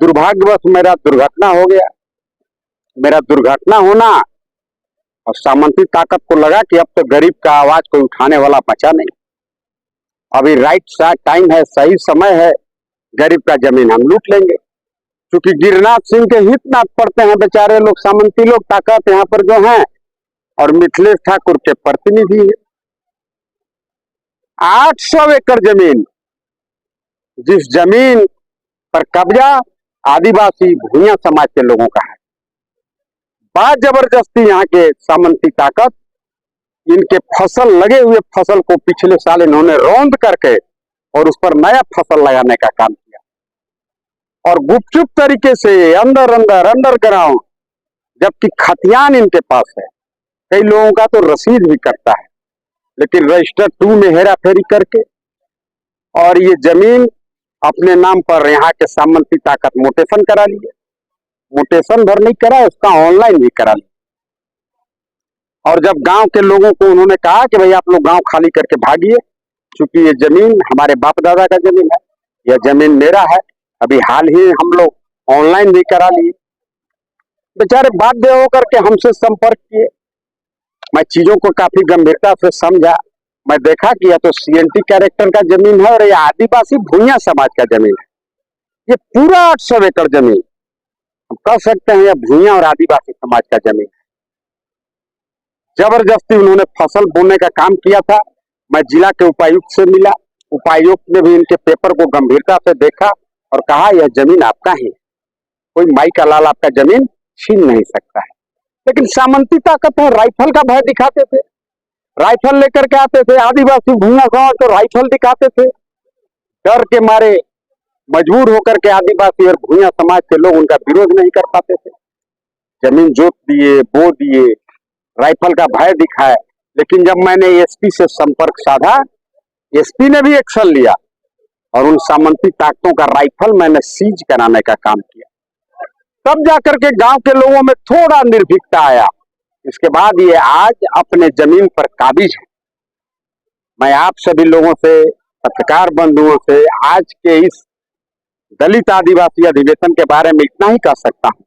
दुर्भाग्यवश मेरा दुर्घटना हो गया। मेरा दुर्घटना होना और सामंती ताकत को लगा कि अब तो गरीब का आवाज कोई उठाने वाला बचा नहीं। अभी राइट टाइम है, सही समय है, गरीब का जमीन हम लूट लेंगे। क्योंकि गिरिनाथ सिंह के हित नाथ पड़ते हैं बेचारे लोग, सामंती लोग, ताकत यहाँ पर जो है, और मिथिलेश ठाकुर के प्रतिनिधि है। 800 एकड़ जमीन, जिस जमीन पर कब्जा आदिवासी भूया समाज के लोगों का है, बात जबरदस्ती यहाँ के सामंती ताकत इनके फसल लगे हुए फसल को पिछले साल इन्होंने रौंद करके और उस पर नया फसल लगाने का काम किया, और गुपचुप तरीके से अंदर अंदर अंडरग्राउंड, जबकि खतियान इनके पास है। कई लोगों का तो रसीद भी करता है, लेकिन रजिस्टर 2 में हेरा फेरी करके और ये जमीन अपने नाम पर यहाँ के सामंती ताकत मोटेशन करा लिए। मोटेशन भर नहीं करा, उसका ऑनलाइन भी करा लिया। और जब गांव के लोगों को उन्होंने कहा कि भाई आप लोग गांव खाली करके भागिए, क्योंकि ये जमीन हमारे बाप दादा का जमीन है, यह जमीन मेरा है। अभी हाल ही हम लोग ऑनलाइन भी करा लिए। बेचारे बाध्य होकर के हमसे संपर्क किए। मैं चीजों को काफी गंभीरता से समझा। मैं देखा कि यह तो CNT कैरेक्टर का जमीन है और यह आदिवासी भूया समाज का जमीन है। ये पूरा 800 एकड़ जमीन हम कह सकते हैं यह भूया और आदिवासी समाज का जमीन है। जबरदस्ती उन्होंने फसल बोने का काम किया था। मैं जिला के उपायुक्त से मिला। उपायुक्त ने भी इनके पेपर को गंभीरता से देखा और कहा यह जमीन आपका ही है, कोई माई का लाल आपका जमीन छीन नहीं सकता है। लेकिन सामंती ताकत है, राइफल का भय दिखाते थे, राइफल लेकर के आते थे। आदिवासी भूया गांव तो राइफल दिखाते थे, डर के मारे मजबूर होकर के आदिवासी और भूया समाज के लोग उनका विरोध नहीं कर पाते थे। जमीन जोत दिए, बो दिए, राइफल का भय दिखाए। लेकिन जब मैंने SP से संपर्क साधा, SP ने भी एक्शन लिया और उन सामंती ताकतों का राइफल मैंने सीज कराने का काम किया। तब जाकर के गांव के लोगों में थोड़ा निर्भीकता आया। इसके बाद ये आज अपने जमीन पर काबिज है। मैं आप सभी लोगों से, पत्रकार बंधुओं से आज के इस दलित आदिवासी अधिवेशन के बारे में इतना ही कह सकता हूं